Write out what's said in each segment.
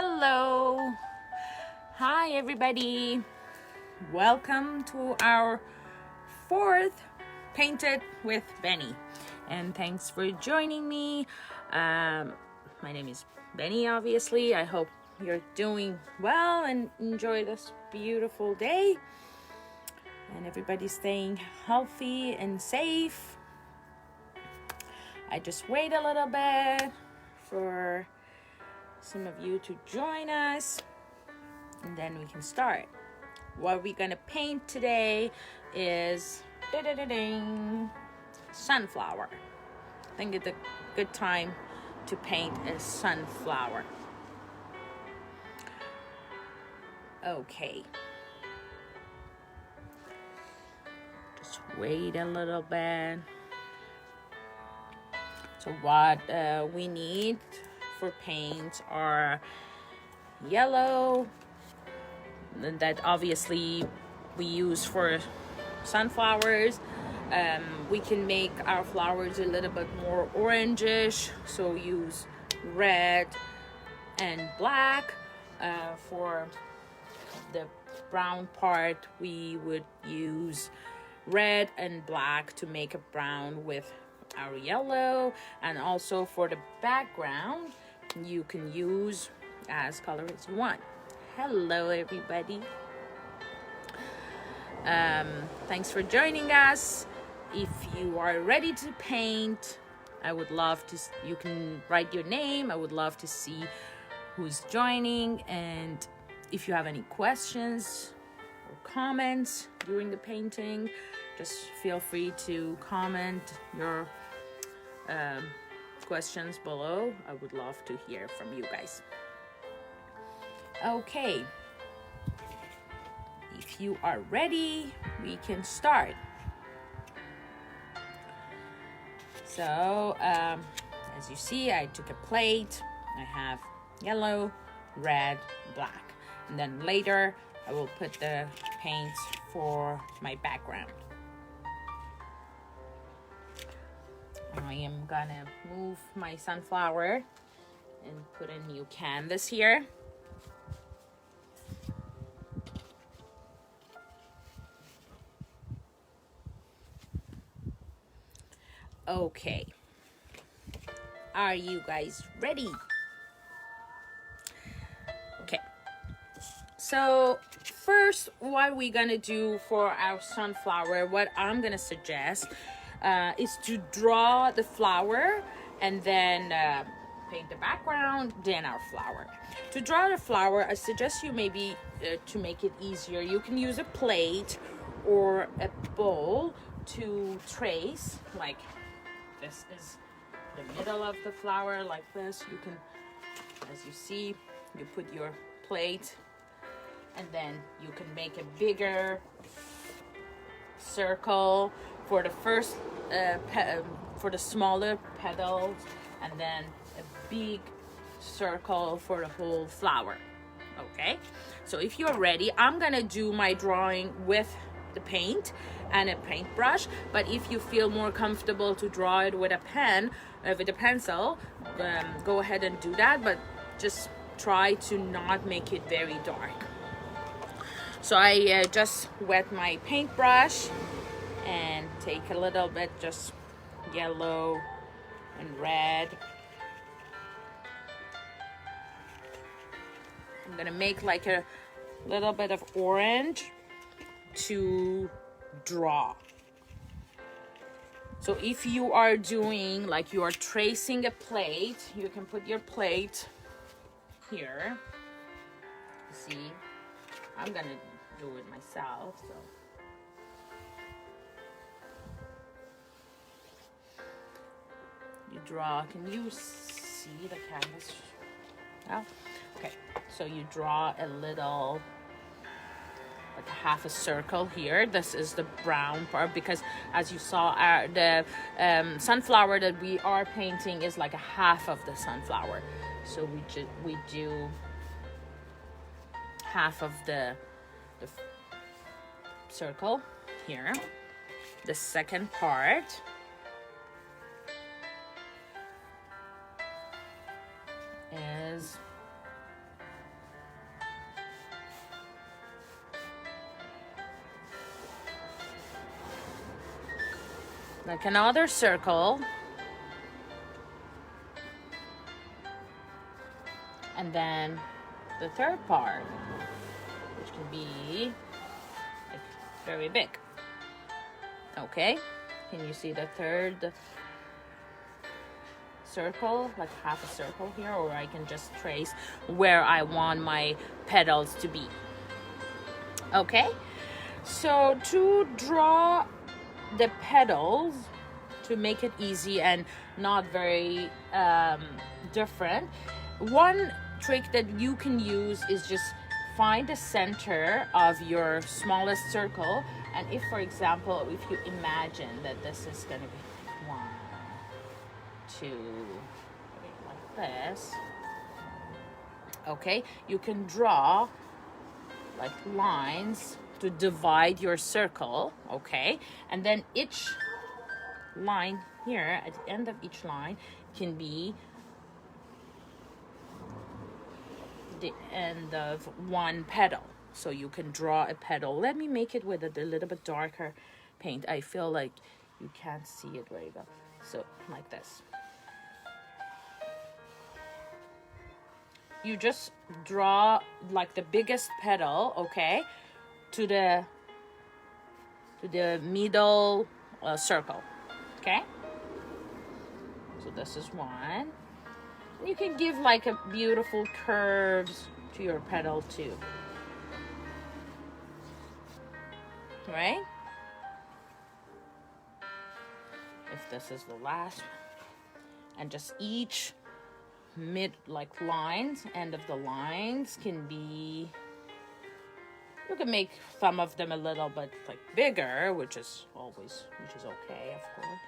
Hello. Hi, everybody. Welcome to our fourth Painted with Behni. And thanks for joining me. My name is Behni, obviously. I hope you're doing well and enjoy this beautiful day. And everybody's staying healthy and safe. I just wait a little bit for some of you to join us, and then we can start. What we're gonna paint today is sunflower. I think it's a good time to paint a sunflower. Okay. Just wait a little bit. So what we need for paint are yellow, that obviously we use for sunflowers. We can make our flowers a little bit more orangish, so use red and black. For the brown part, we would use red and black to make a brown with our yellow. And also for the background, you can use as color as you want. Hello, everybody. Thanks for joining us. If you are ready to paint, I would love to, you can write your name. I would love to see who's joining. And if you have any questions or comments during the painting, just feel free to comment your questions below. I would love to hear from you guys. Okay, if you are ready, we can start. So as you see, I took a plate. I have yellow, red, black, and then later I will put the paints for my background. I am gonna move my sunflower and put a new canvas here. Okay, are you guys ready? Okay, so first, what we're gonna do for our sunflower, what I'm gonna suggest is to draw the flower and then paint the background, then our flower. To draw the flower, I suggest you maybe to make it easier, you can use a plate or a bowl to trace. Like this is the middle of the flower, like this. You can, as you see, you put your plate and then you can make a bigger circle for the first for the smaller petals, and then a big circle for the whole flower. Okay, so if you're ready, I'm gonna do my drawing with the paint and a paintbrush, but if you feel more comfortable to draw it with a pen, with a pencil, go ahead and do that, but just try to not make it very dark. So I just wet my paintbrush and take a little bit, just yellow and red. I'm gonna make like a little bit of orange to draw. So if you are doing, like you are tracing a plate, you can put your plate here. See, I'm gonna do it myself, so. You draw, can you see the canvas? Oh, okay, so you draw a little, like half a circle here. This is the brown part, because as you saw, the sunflower that we are painting is like a half of the sunflower. So we do half of the circle here. The second part is like another circle, and then the third part, which can be like very big. Okay, can you see the third circle, like half a circle here, or I can just trace where I want my petals to be. Okay, so to draw the petals, to make it easy and not very different, one trick that you can use is just find the center of your smallest circle, and if, for example, if you imagine that this is going to be 1, 2, like this, okay, you can draw like lines to divide your circle, okay, and then each line here at the end of each line can be the end of one petal. So you can draw a petal. Let me make it with a little bit darker paint. I feel like you can't see it very well. So like this. You just draw like the biggest petal, okay, to the middle circle, okay? So this is one. You can give like a beautiful curves to your petal too, right? If this is the last one, and just each mid like lines, end of the lines can be, you can make some of them a little bit like bigger, which is okay, of course.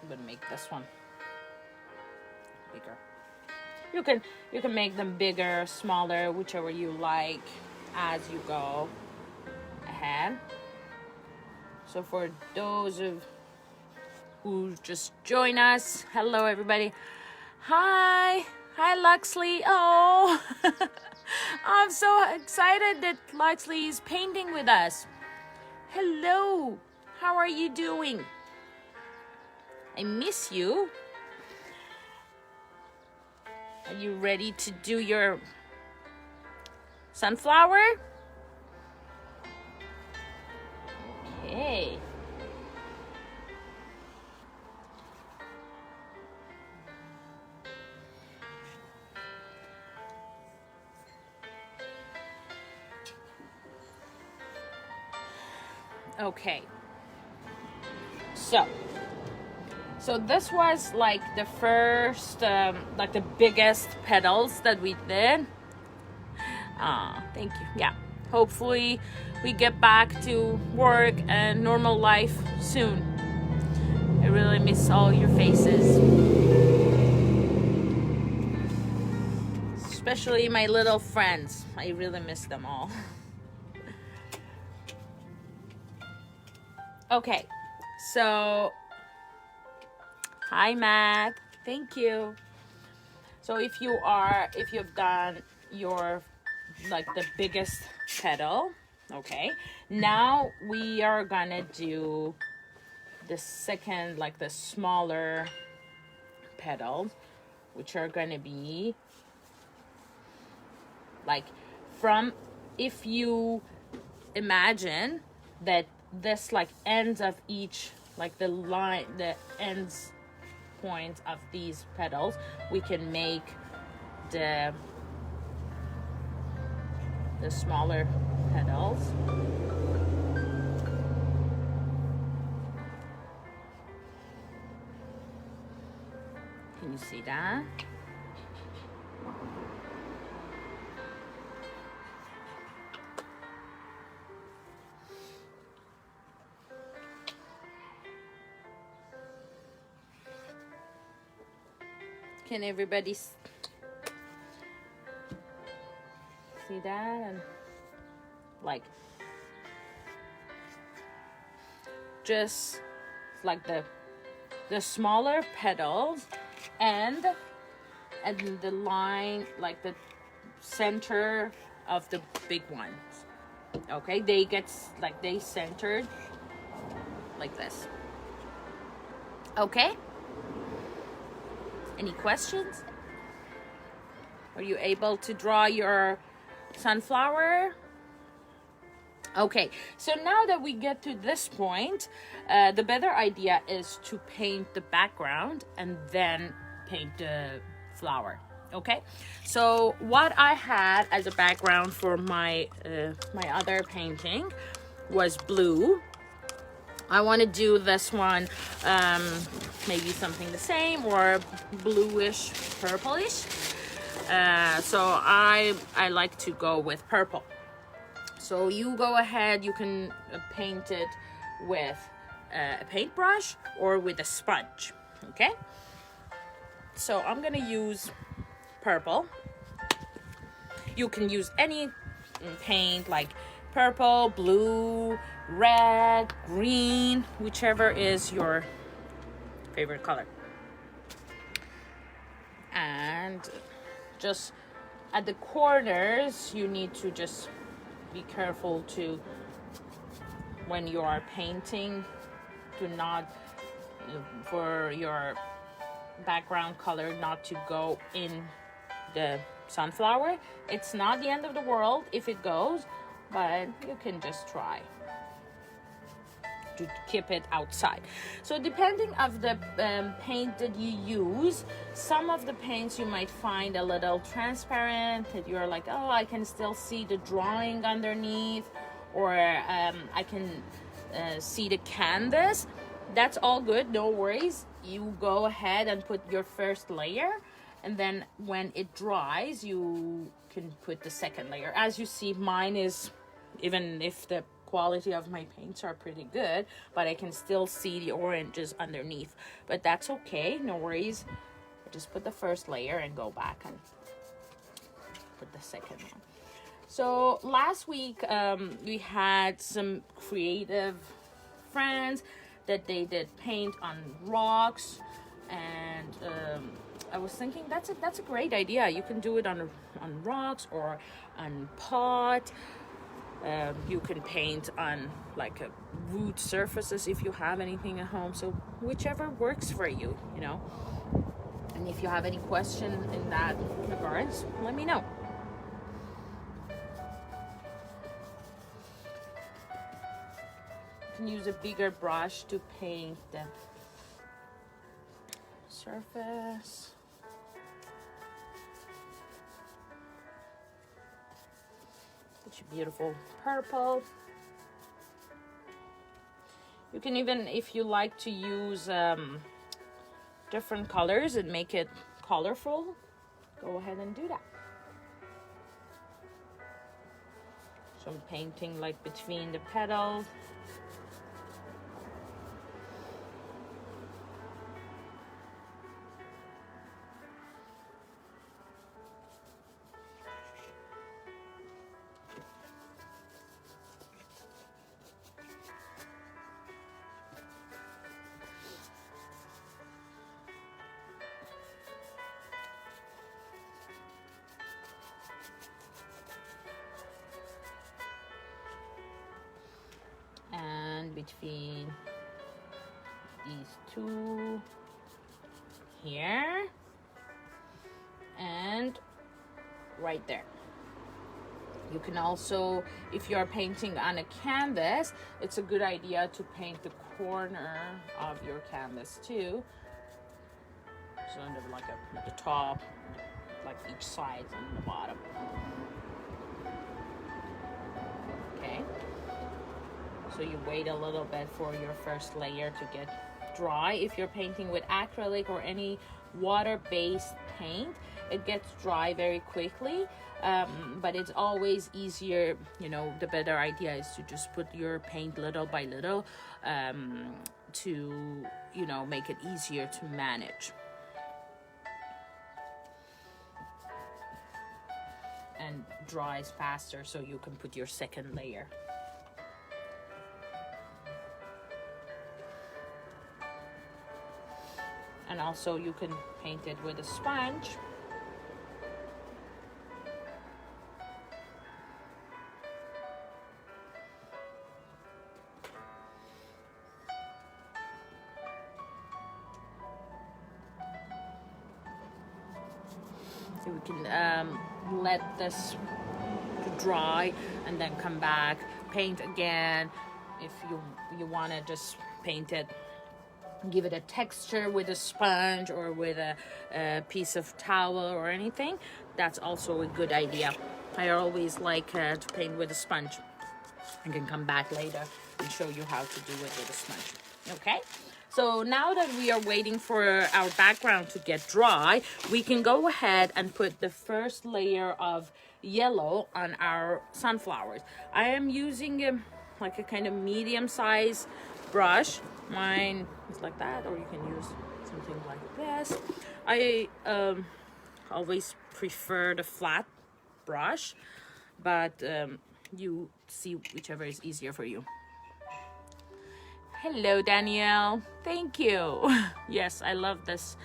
I'm gonna make this one bigger. You can make them bigger, smaller, whichever you like as you go ahead. So for those of who just join us, hello everybody. Hi Luxley. Oh, I'm so excited that Luxley is painting with us. Hello, how are you doing? I miss you. Are you ready to do your sunflower? Okay. Okay. So this was like the first, like the biggest petals that we did. Thank you. Yeah. Hopefully we get back to work and normal life soon. I really miss all your faces. Especially my little friends. I really miss them all. Okay. So hi Matt, thank you. So if you've done your like the biggest petal, okay, now we are gonna do the second, like the smaller petals, which are gonna be like from, if you imagine that this like ends of each, like the line, the ends points of these petals, we can make the smaller petals. Can you see that? Can everybody see that? And like just like the smaller petals and the line, like the center of the big ones. Okay, they get like they centered like this. Okay, any questions? Are you able to draw your sunflower? Okay, so now that we get to this point, the better idea is to paint the background and then paint the flower. Okay, so what I had as a background for my my other painting was blue. I want to do this one maybe something the same or bluish purplish. So I like to go with purple. So you go ahead, you can paint it with a paintbrush or with a sponge, okay? So I'm gonna use purple. You can use any paint like purple, blue, red, green, whichever is your favorite color. And just at the corners, you need to just be careful to, when you are painting, to not, for your background color not to go in the sunflower. It's not the end of the world if it goes, but you can just try to keep it outside. So depending of the paint that you use, some of the paints you might find a little transparent, that you're like, oh, I can still see the drawing underneath, or I can see the canvas. That's all good, no worries. You go ahead and put your first layer, and then when it dries, you can put the second layer. As you see, mine is, even if the quality of my paints are pretty good, but I can still see the oranges underneath, but that's okay, no worries. I just put the first layer and go back and put the second one. So last week we had some creative friends that they did paint on rocks, and I was thinking that's a great idea. You can do it on rocks or on pot. You can paint on like wood surfaces if you have anything at home. So whichever works for you, you know. And if you have any question in that regards, let me know. You can use a bigger brush to paint the surface. Such a beautiful purple. You can even, if you like to use different colors and make it colorful, go ahead and do that. So I'm painting like between the petals. Between these two here and right there. You can also, if you're painting on a canvas, it's a good idea to paint the corner of your canvas too. So kind of like at the top, like each side and the bottom. Okay. So you wait a little bit for your first layer to get dry. If you're painting with acrylic or any water-based paint, it gets dry very quickly, but it's always easier, you know, the better idea is to just put your paint little by little to, you know, make it easier to manage. And dries faster, so you can put your second layer. And also you can paint it with a sponge. So we can let this to dry and then come back, paint again. If you want to just paint it, give it a texture with a sponge or with a piece of towel or anything, that's also a good idea. I always like to paint with a sponge. I can come back later and show you how to do it with a sponge. Okay, so now that we are waiting for our background to get dry, we can go ahead and put the first layer of yellow on our sunflowers. I am using like a kind of medium size brush. Mine is like that, or you can use something like this. I always prefer the flat brush, but you see whichever is easier for you. Hello, Danielle. Thank you. Yes, I love this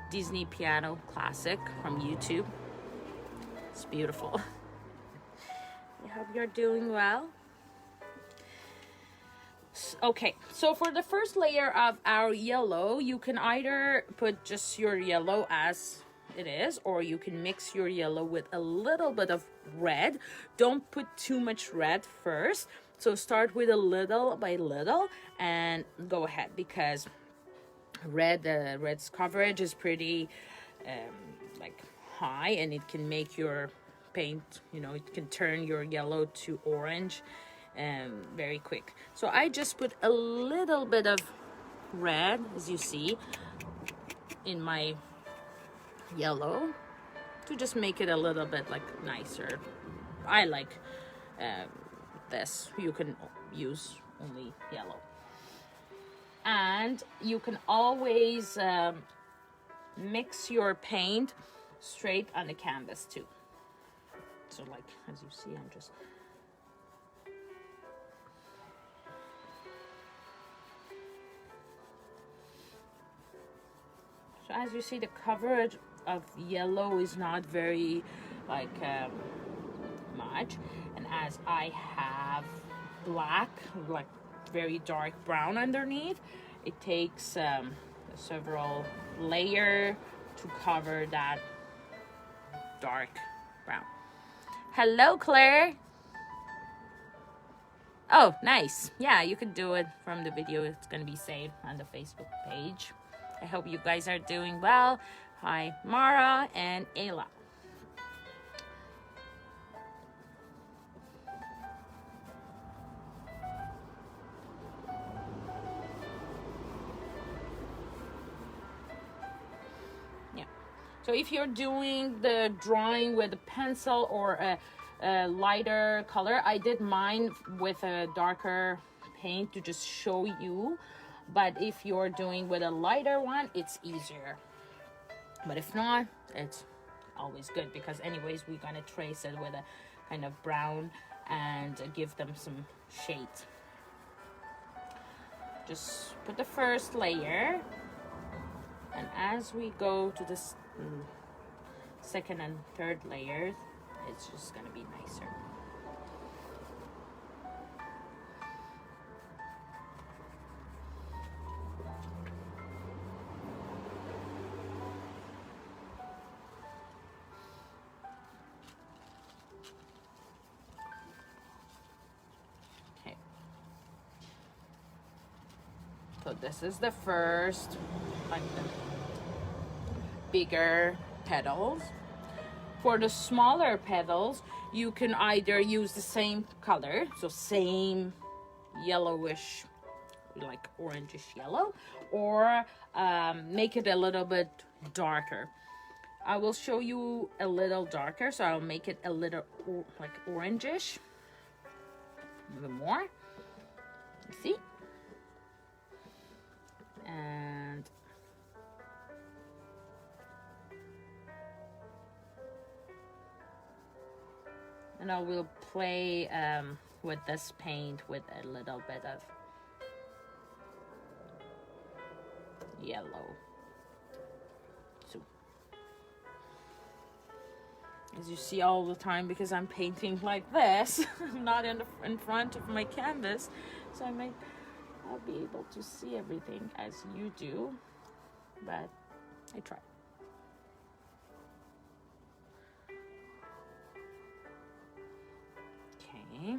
Disney piano classic from YouTube. It's beautiful. I hope you're doing well. Okay, so for the first layer of our yellow, you can either put just your yellow as it is, or you can mix your yellow with a little bit of red. Don't put too much red first. So start with a little by little and go ahead, because red's coverage is pretty like high, and it can make your paint, you know, it can turn your yellow to orange very quick. So I just put a little bit of red, as you see, in my yellow to just make it a little bit like nicer. I like this. You can use only yellow, and you can always mix your paint straight on the canvas too. So like as you see, I'm just so as you see, the coverage of yellow is not very like much, and as I have black, like very dark brown underneath, it takes several layer to cover that dark brown. Hello, Claire. Oh, nice. Yeah, you could do it from the video. It's gonna be saved on the Facebook page. I hope you guys are doing well. Hi, Mara and Ayla. Yeah. So if you're doing the drawing with a pencil or a lighter color, I did mine with a darker paint to just show you. But if you're doing with a lighter one, it's easier. But if not, it's always good, because anyways, we're gonna trace it with a kind of brown and give them some shade. Just put the first layer, and as we go to this second and third layers, it's just gonna be nicer. So this is the first, like the bigger petals. For the smaller petals, you can either use the same color, so same yellowish, like orangish yellow, or make it a little bit darker. I will show you a little darker, so I'll make it a little like orangish, a little more. You see? And I will play with this paint with a little bit of yellow. as you see all the time, because I'm painting like this. I'm not in front of my canvas, so I might not be able to see everything as you do, but I try. Okay.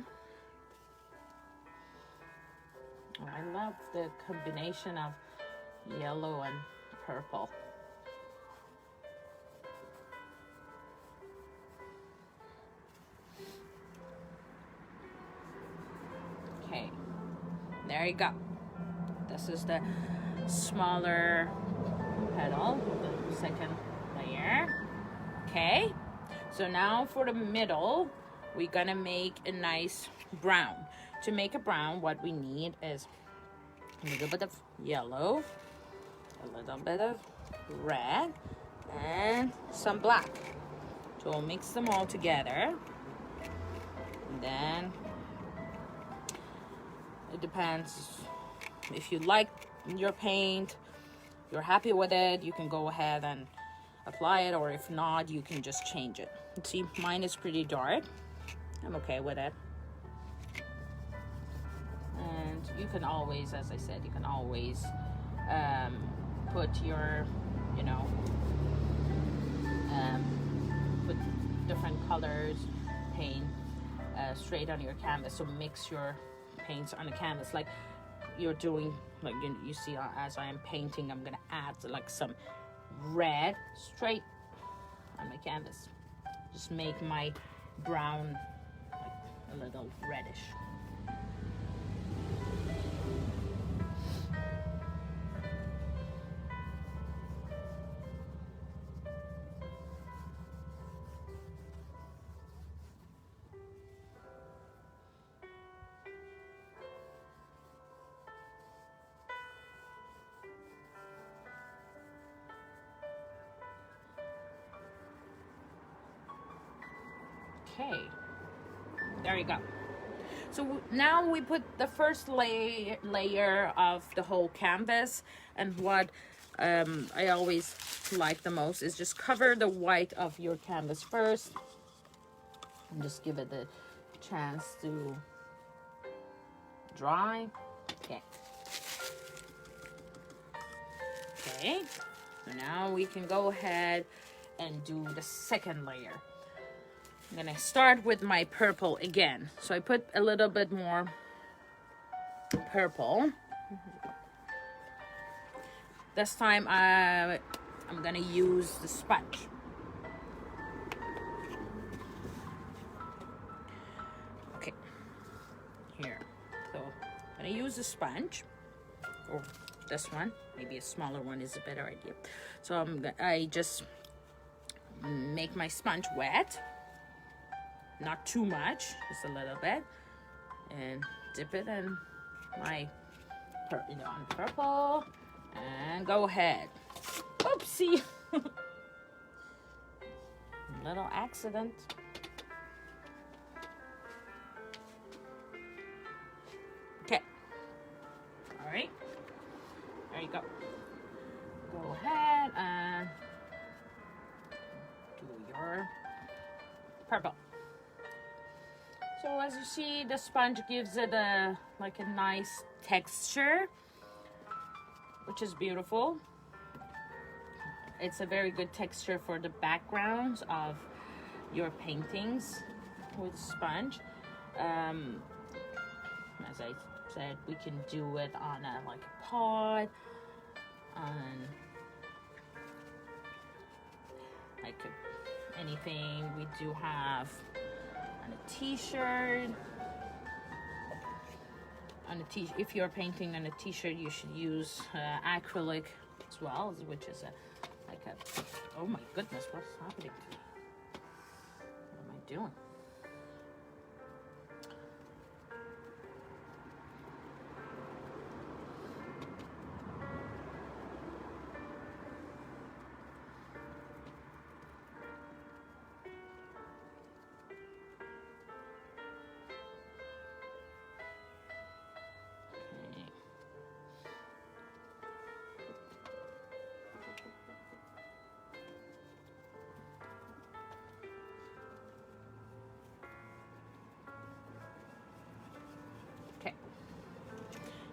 I love the combination of yellow and purple. Okay, there you go. This is the smaller petal, the second layer. Okay, so now for the middle, we're gonna make a nice brown. To make a brown, what we need is a little bit of yellow, a little bit of red, and some black. So we'll mix them all together. And then it depends if you like your paint, you're happy with it, you can go ahead and apply it, or if not, you can just change it. See, mine is pretty dark. I'm okay with it. And you can always, as I said, you can always put your, you know, put different colors, paint straight on your canvas. So mix your paints on the canvas like you're doing, like you see as I am painting, I'm gonna add like some red straight on my canvas. Just make my brown like a little reddish. Okay, there you go. So now we put the first layer of the whole canvas, and what I always like the most is just cover the white of your canvas first and just give it a chance to dry. Okay. Okay, so now we can go ahead and do the second layer. I'm gonna start with my purple again. So I put a little bit more purple. This time I'm gonna use the sponge. Okay, here. So I'm gonna use the sponge, or this one. Maybe a smaller one is a better idea. So I just make my sponge wet. Not too much, just a little bit, and dip it in my purple, and go ahead. Oopsie! Little accident. Okay. All right. There you go. Go ahead and do your purple. So as you see, the sponge gives it like a nice texture, which is beautiful. It's a very good texture for the backgrounds of your paintings with sponge. As I said, we can do it on like a pot, on like anything. We do have on a t-shirt. If you're painting on a t-shirt, you should use acrylic as well, which is oh my goodness, what's happening to me? What am I doing?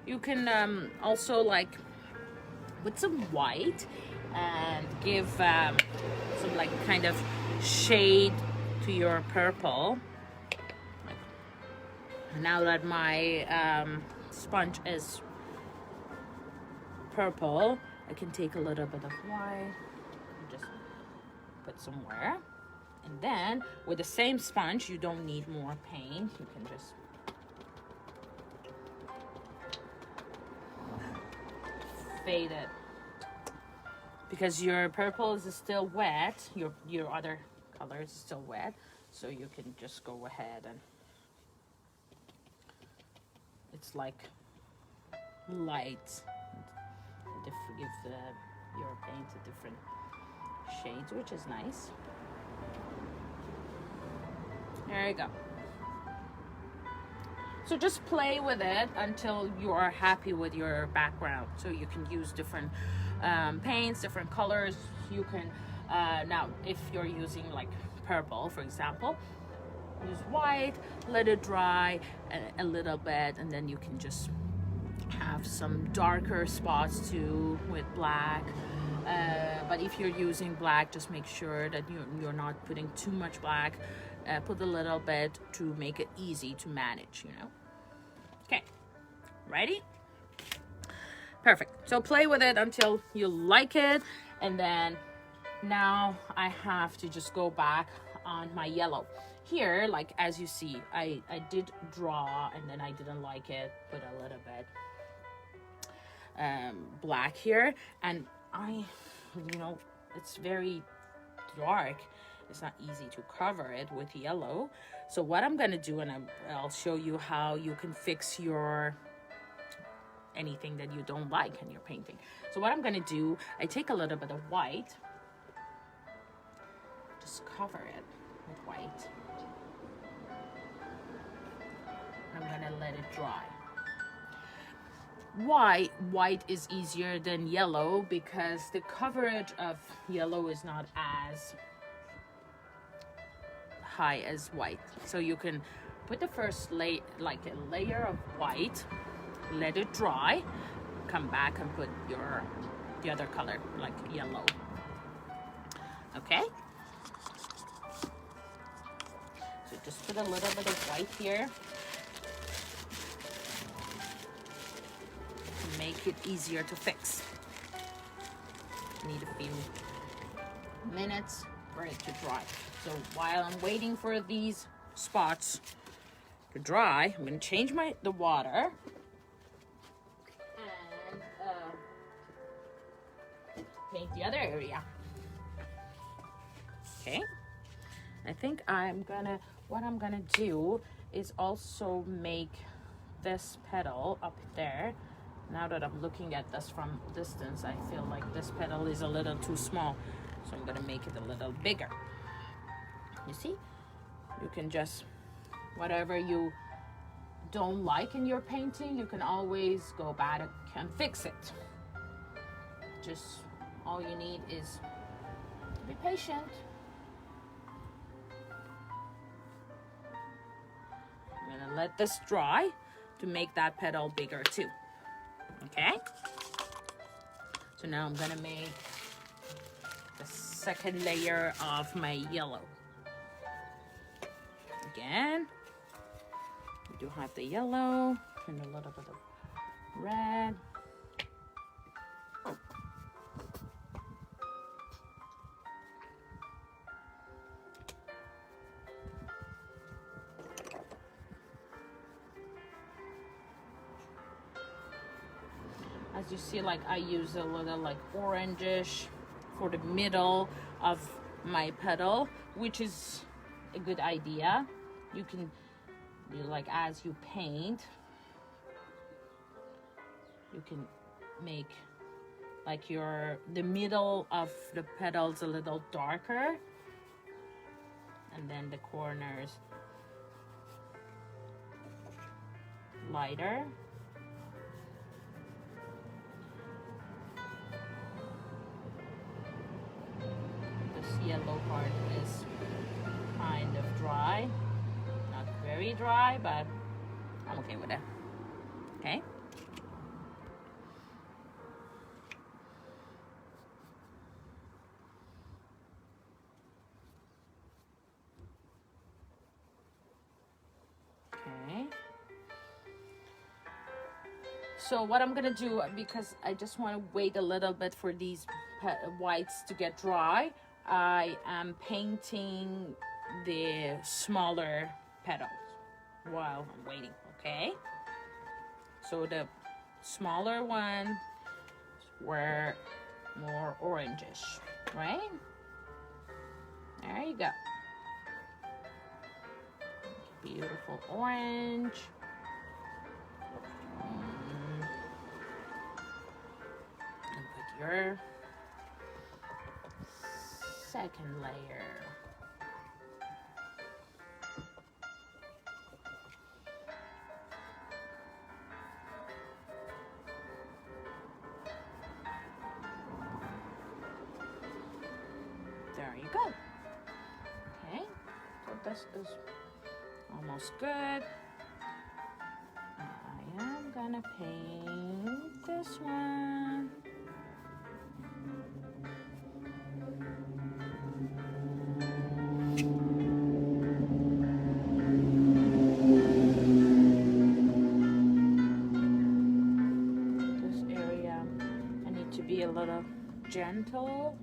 You can also like put some white and give some like kind of shade to your purple. Now that my sponge is purple, I can take a little bit of white and just put somewhere. And then with the same sponge, you don't need more paint. You can just fade it, because your purple is still wet, your other color is still wet, so you can just go ahead and it's like light, give your paint a different shades, which is nice. There you go. So just play with it until you are happy with your background. So you can use different paints, different colors. You can, now if you're using like purple, for example, use white, let it dry a little bit, and then you can just have some darker spots too with black. But if you're using black, just make sure that you're not putting too much black. Put a little bit to make it easy to manage, you know. Okay, ready? Perfect. So play with it until you like it, and then now I have to just go back on my yellow. Here, like as you see, I did draw and then I didn't like it, put a little bit black here, and you know, it's very dark. It's not easy to cover it with yellow. So what I'm gonna do, and I'll show you how you can fix your anything that you don't like in your painting. So what I'm gonna do, I take a little bit of white, just cover it with white. I'm gonna let it dry. Why white is easier than yellow? Because the coverage of yellow is not as high as white. So you can put the first layer, like a layer of white, let it dry, come back and put the other color, like yellow. Okay? So just put a little bit of white here to make it easier to fix. Need a few minutes for it to dry. So while I'm waiting for these spots to dry, I'm going to change the water and paint the other area. Okay. I think what I'm gonna do is also make this petal up there. Now that I'm looking at this from distance, I feel like this petal is a little too small. So I'm gonna make it a little bigger. You see? You can just, whatever you don't like in your painting, you can always go back and fix it. Just all you need is to be patient. I'm gonna let this dry to make that petal bigger too. Okay? So now I'm gonna make the second layer of my yellow. Again, we do have the yellow and a little bit of red. As you see, like I use a little like orangish for the middle of my petal, which is a good idea. You can do like as you paint, you can make like the middle of the petals a little darker, and then the corners lighter. This yellow part is kind of dry, not very dry, but I'm okay with it. Okay, So what I'm gonna do, because I just want to wait a little bit for these whites to get dry, I am painting the smaller petals while I'm waiting. Okay, so the smaller one were more orangish, right? There you go. Beautiful orange. And put your second layer. There you go. Okay, so this is almost good. I am gonna paint this one. This area, I need to be a little gentle.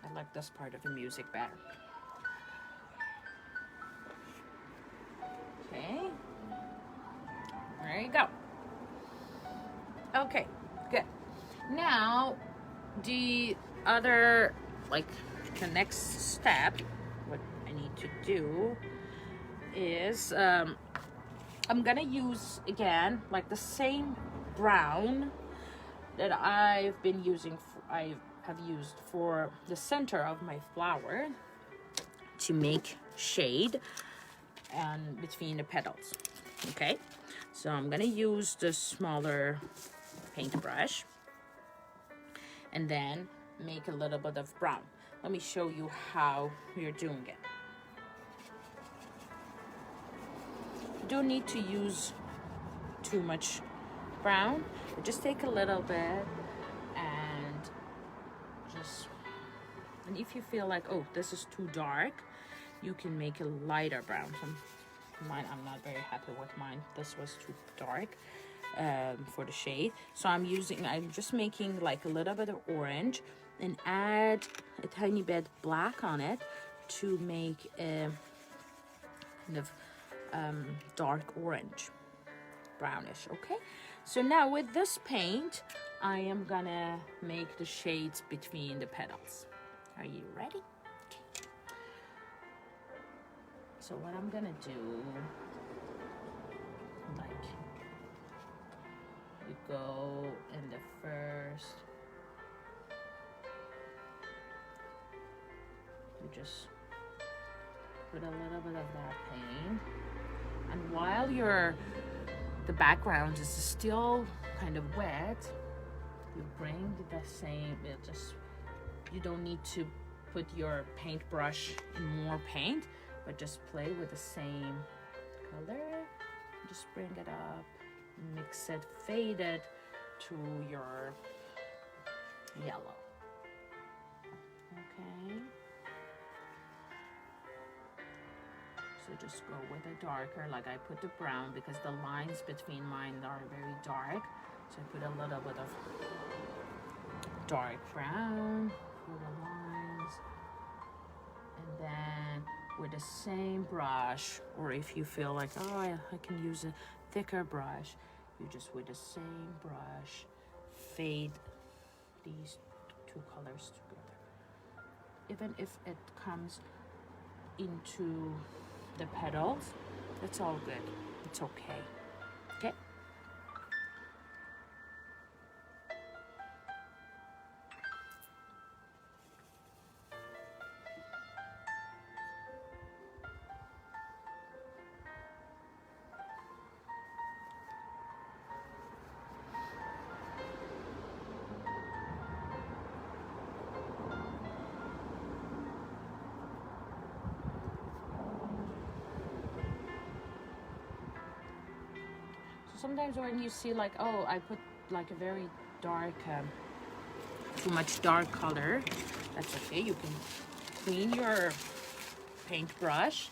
I like this part of the music better. Okay, there you go. Okay, good. Now, the other, like, the next step, what I need to do is, I'm gonna use, again, like the same brown that I've been using, I have used for the center of my flower to make shade and between the petals. Okay, so I'm gonna use the smaller paintbrush and then make a little bit of brown. Let me show you how we're doing it. You don't need to use too much brown, but just take a little bit and just, and if you feel like, oh, this is too dark, you can make a lighter brown. Mine, I'm not very happy with mine. This was too dark for the shade. So I'm just making like a little bit of orange and add a tiny bit black on it to make a kind of dark orange, brownish. Okay, so now with this paint, I am gonna make the shades between the petals. Are you ready? Okay. So what I'm gonna do, like, you go in the first, you just put a little bit of that paint, and while the background is still kind of wet, you bring the same, you don't need to put your paintbrush in more paint, but just play with the same color. Just bring it up, mix it, fade it to your yellow. Okay. So just go with a darker, like I put the brown because the lines between mine are very dark. So I put a little bit of dark brown for the lines. And then with the same brush, or if you feel like, oh, I can use a thicker brush, you just with the same brush fade these two colors together. Even if it comes into the petals, it's all good. It's okay. Okay. sometimes when you see like, oh, I put like a very dark, too much dark color, that's okay. You can clean your paintbrush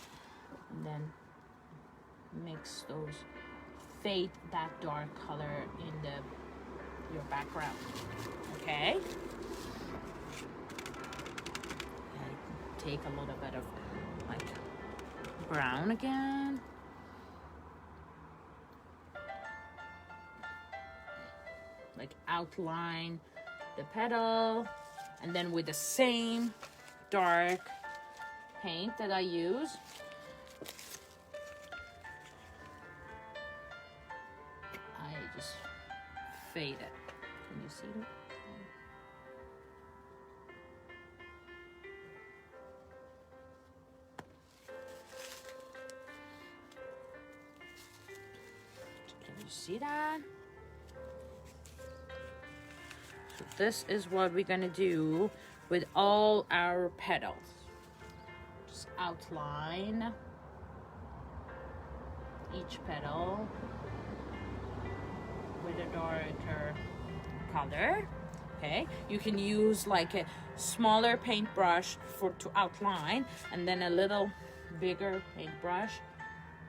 and then mix those, fade that dark color in your background. Okay. Take a little bit of like brown again. Like outline the petal, and then with the same dark paint that I use, I just fade it. Can you see it? Can you see that? So this is what we're gonna do with all our petals. Just outline each petal with a darker color. Okay, you can use like a smaller paintbrush to outline, and then a little bigger paintbrush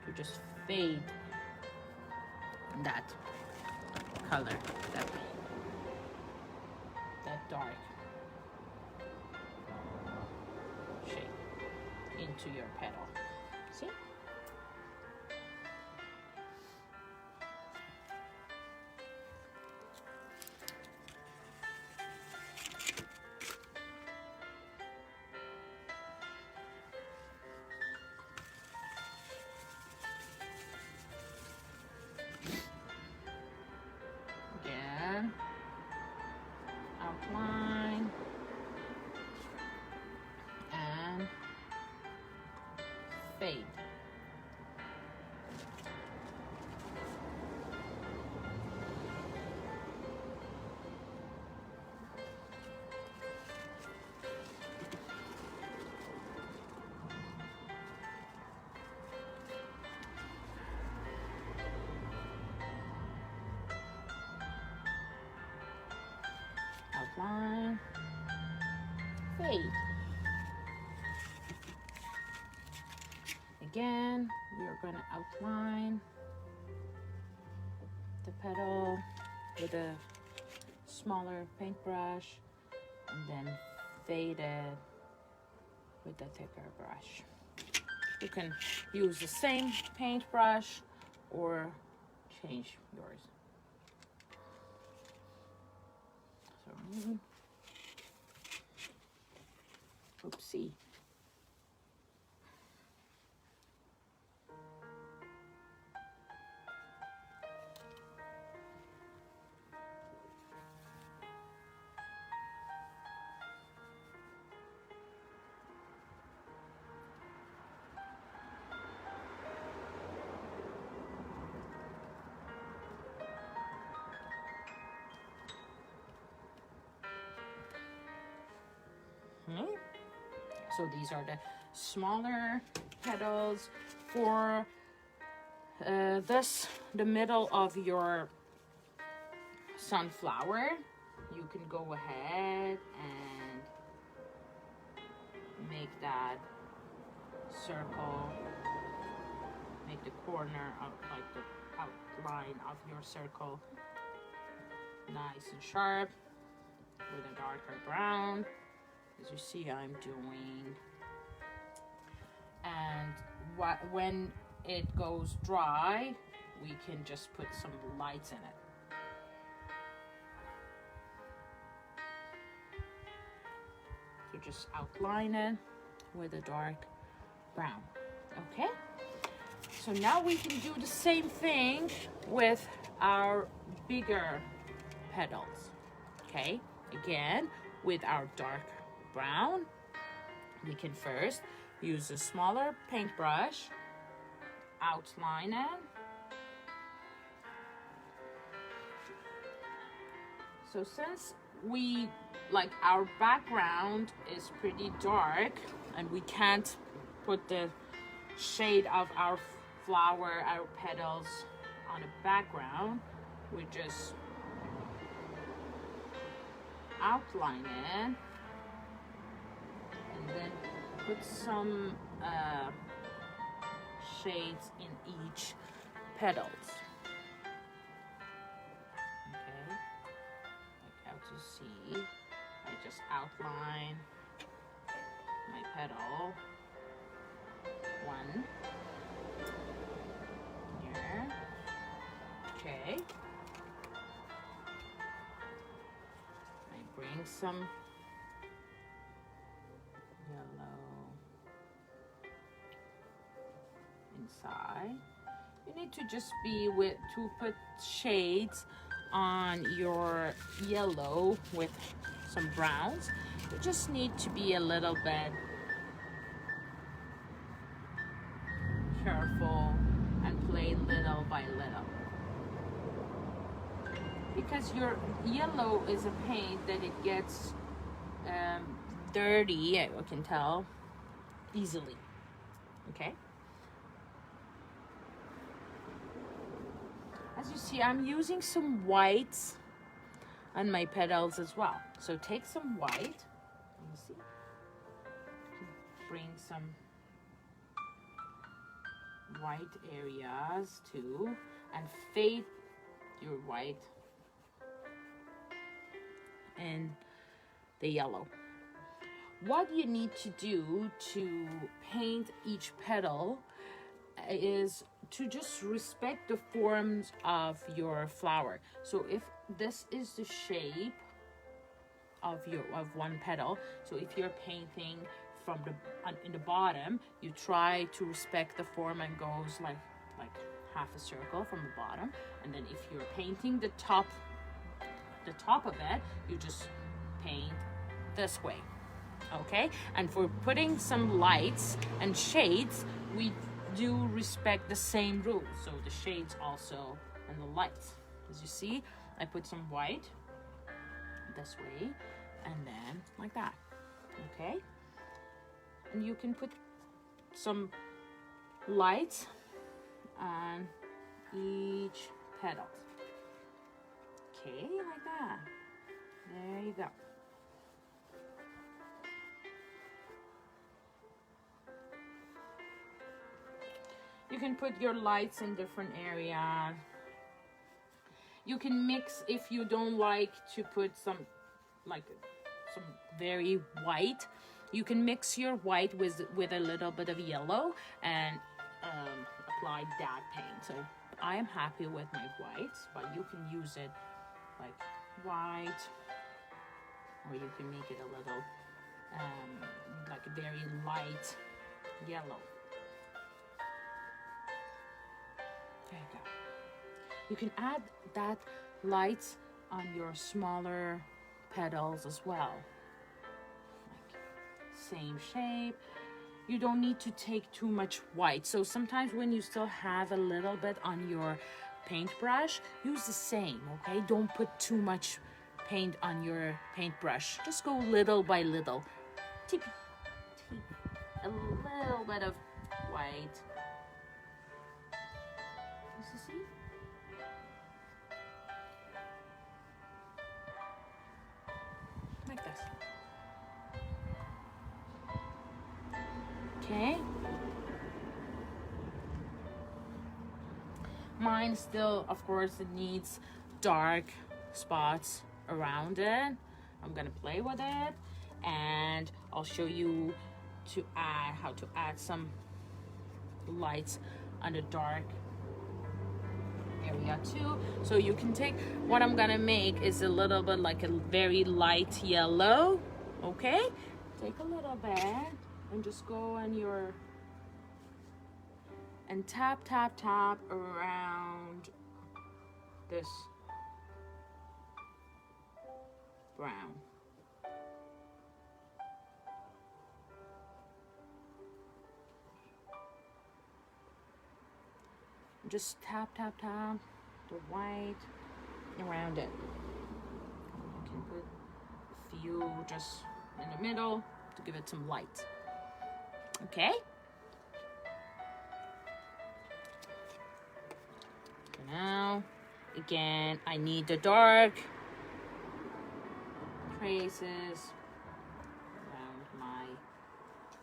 to just fade that color, that dark shade into your petal. See? Again, outline and fade. Outline, fade. Again, we are going to outline the petal with a smaller paintbrush and then fade it with a thicker brush. You can use the same paintbrush or change yours. Oopsie. So these are the smaller petals for the middle of your sunflower. You can go ahead and make that circle, make the corner of like the outline of your circle nice and sharp with a darker brown. As you see, I'm doing, and when it goes dry, we can just put some lights in it. So just outline it with a dark brown. Okay, so now we can do the same thing with our bigger petals. Okay, again with our dark brown, we can first use a smaller paintbrush, outline it. So since our background is pretty dark and we can't put the shade of our flower, our petals on a background, we just outline it and then put some shades in each petals. Okay, like how to see, I just outline my petal. One here. Okay. I bring some yellow inside. You need to just be to put shades on your yellow with some browns. You just need to be a little bit careful and play little by little, because your yellow is a paint that it gets dirty, I can tell, easily. Okay, as you see, I'm using some whites on my petals as well. So take some white, let me see, bring some white areas too, and fade your white and the yellow. What you need to do to paint each petal is to just respect the forms of your flower. So if this is the shape of one petal, so if you're painting from in the bottom, you try to respect the form and goes like half a circle from the bottom. And then if you're painting the top of it, you just paint this way. Okay, and for putting some lights and shades, we do respect the same rules. So the shades also and the lights. As you see, I put some white this way and then like that. Okay, and you can put some lights on each petal. Okay, like that. There you go. You can put your lights in different areas. You can mix if you don't like to put some very white. You can mix your white with a little bit of yellow and apply that paint. So I am happy with my whites, but you can use it like white, or you can make it a little like a very light yellow. There you go. You can add that lights on your smaller petals as well. Like same shape. You don't need to take too much white. So sometimes when you still have a little bit on your paintbrush, use the same, okay? Don't put too much paint on your paintbrush. Just go little by little. Take a little bit of white. You see? Like this. Okay. Mine still, of course, it needs dark spots around it. I'm gonna play with it, and I'll show you how to add some lights on the dark area too. So you can take, what I'm gonna make is a little bit like a very light yellow. Okay, take a little bit and just go on your, and tap around this brown. Just tap the white around it. You can put a few just in the middle to give it some light. Okay? now, again, I need the dark traces around my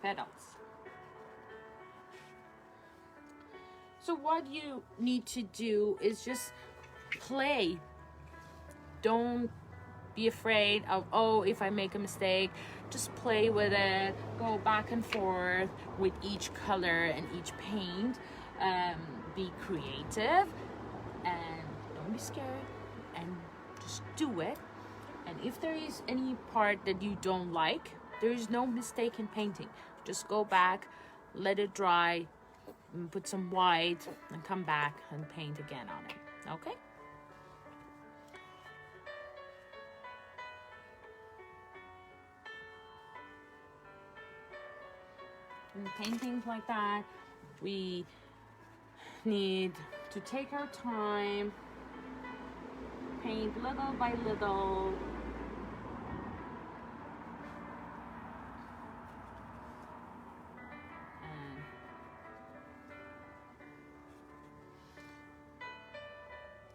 petals. So what you need to do is just play. Don't be afraid of, oh, if I make a mistake. Just play with it. Go back and forth with each color and each paint. Be creative and don't be scared, and just do it. And if there is any part that you don't like, there is no mistake in painting. Just go back, let it dry, and put some white, and come back and paint again on it. Okay? In paintings like that, we need to take our time, paint little by little.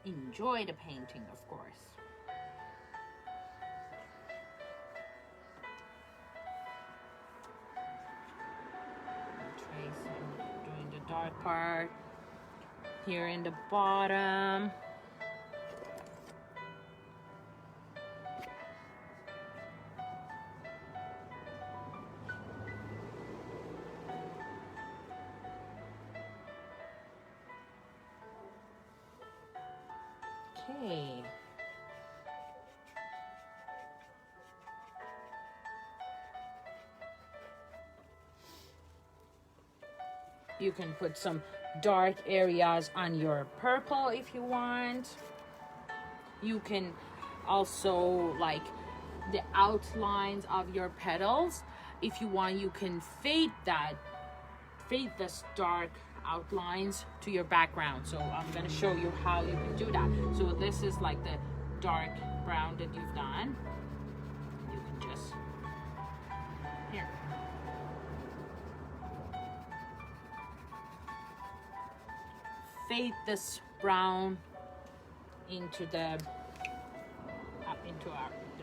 And enjoy the painting, of course. Doing the dark part here in the bottom. Okay. You can put some dark areas on your purple if you want. You can also, like, the outlines of your petals. If you want, you can fade this dark outlines to your background. So I'm gonna show you how you can do that. So this is like the dark brown that you've done. You can just, here. Fade this brown into the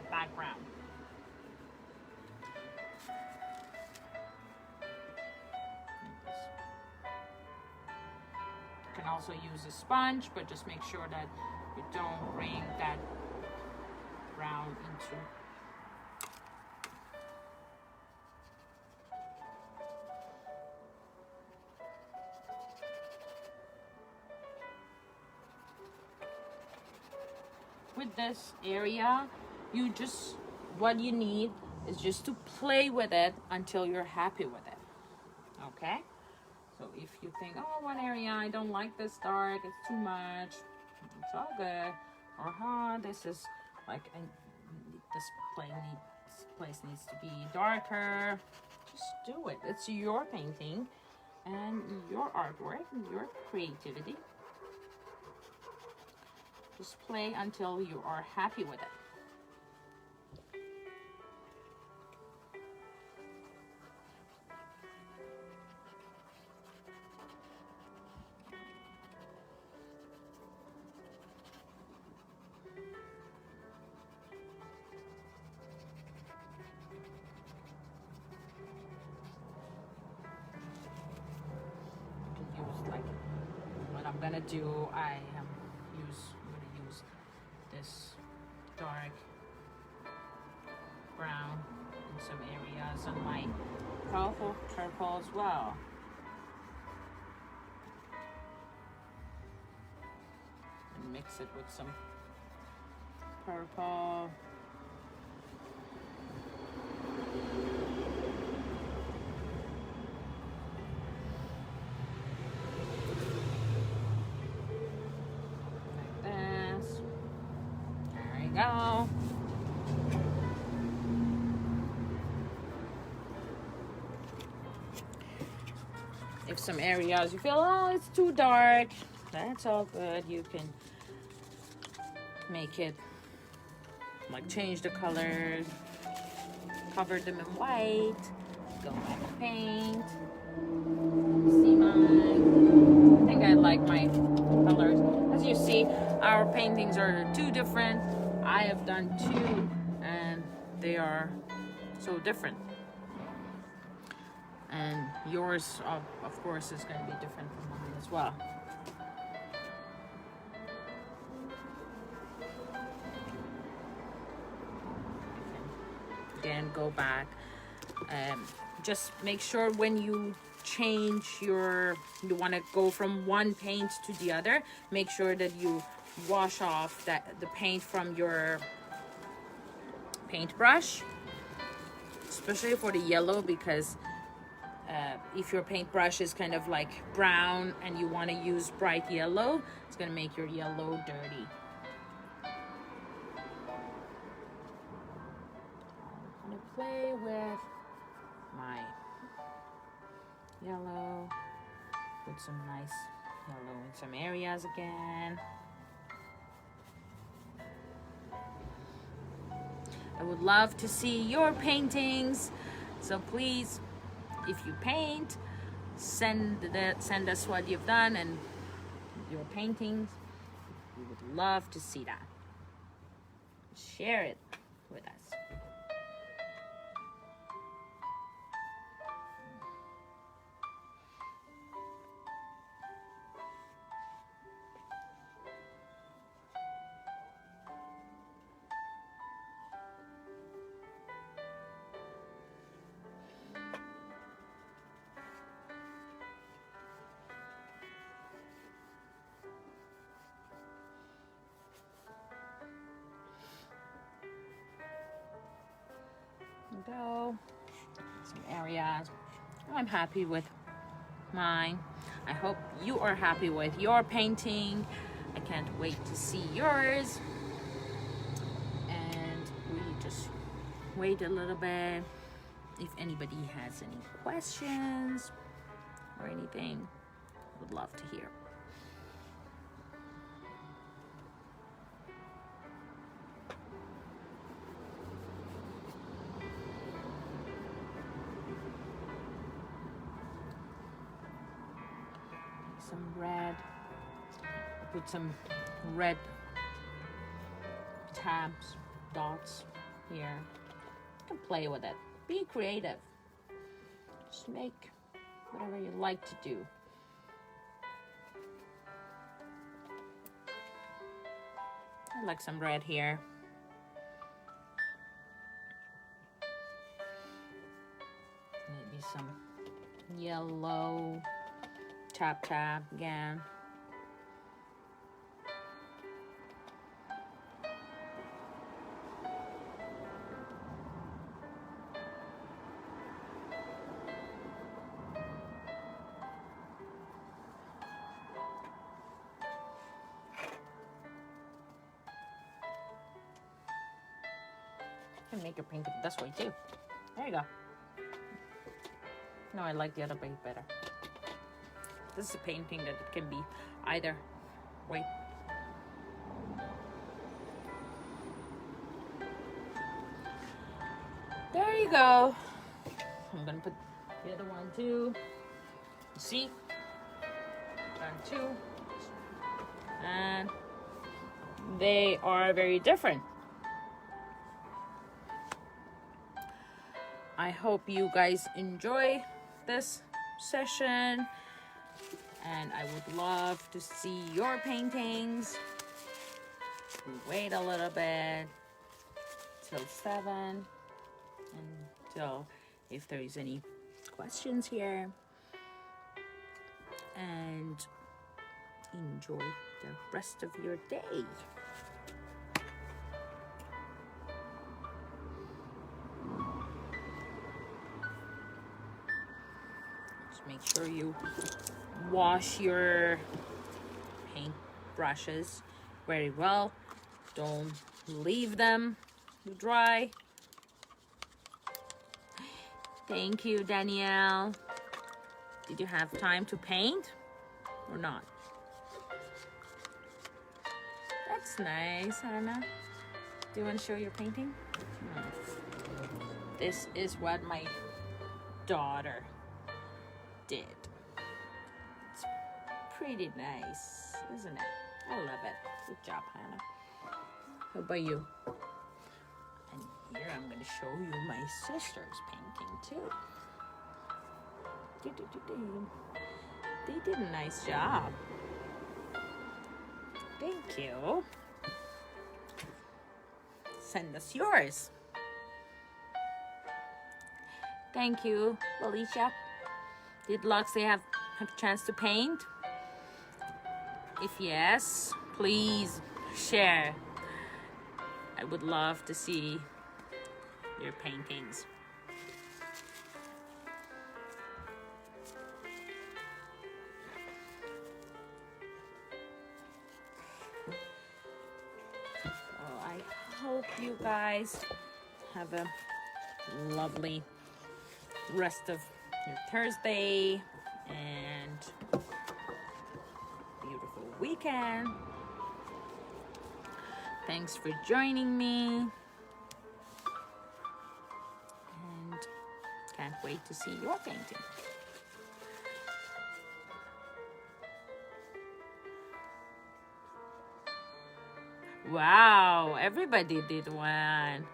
background. You can also use a sponge, but just make sure that you don't bring that brown into. With this area, what you need is just to play with it until you're happy with it. Okay? So if you think, oh, one area, I don't like this dark, it's too much, it's all good. Or, this is like, this place needs to be darker. Just do it. It's your painting and your artwork and your creativity. Just play until you are happy with it. You can use, like, what I'm gonna do, I'm gonna use this dark brown in some areas on my colorful purple as well. And mix it with some purple. Go. If some areas you feel, oh, it's too dark, that's all good. You can make it, like, change the colors, cover them in white, go back and paint. See mine. I think I like my colors. As you see, our paintings are two different. I have done two and they are so different. And yours, of course, is going to be different from mine as well. Again, go back. Just make sure when you change you want to go from one paint to the other, make sure that you wash off the paint from your paintbrush, especially for the yellow, because if your paintbrush is kind of like brown and you want to use bright yellow, it's going to make your yellow dirty. I'm going to play with my yellow, put some nice yellow in some areas again. I would love to see your paintings, so please, if you paint, send us what you've done and your paintings. We would love to see that. Share it with us. Go some areas. I'm happy with mine. I hope you are happy with your painting. I can't wait to see yours. And we just wait a little bit. If anybody has any questions or anything, I would love to hear. Some red, put some red tabs, dots here. You can play with it. Be creative. Just make whatever you like to do. I like some red here. Maybe some yellow. Tap again. You can make your painting this way too. There you go. No, I like the other way better. This is a painting that it can be either way. There you go. I'm gonna put the other one too. You see? Done two. And they are very different. I hope you guys enjoy this session. And I would love to see your paintings. We wait a little bit till 7 until if there is any questions here. And enjoy the rest of your day. Just make sure you wash your paint brushes very well. Don't leave them to dry. Thank you, Danielle. Did you have time to paint or not? That's nice, Anna. Do you want to show your painting? This is what my daughter did. Pretty nice, isn't it? I love it. Good job, Hannah. How about you? And here I'm going to show you my sister's painting too. They did a nice job. Thank you. Send us yours. Thank you, Alicia. Did Loxley have a chance to paint? If yes, please share. I would love to see your paintings. Well, I hope you guys have a lovely rest of your Thursday and beautiful weekend. Thanks for joining me, and can't wait to see your painting. Wow, everybody did one.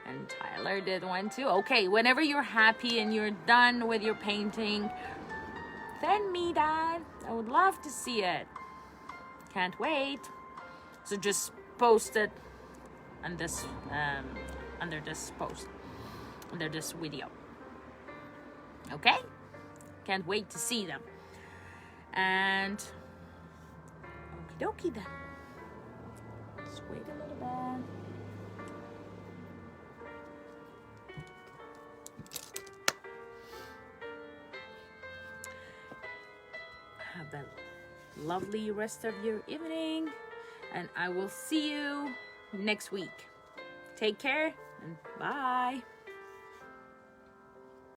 And Tyler did one too. Okay, whenever you're happy and you're done with your painting, send me that. I would love to see it. Can't wait. So just post it on this under this post, under this video. Okay? Can't wait to see them. And okie dokie then. Just wait a little bit. Have a lovely rest of your evening, and I will see you next week. Take care and bye.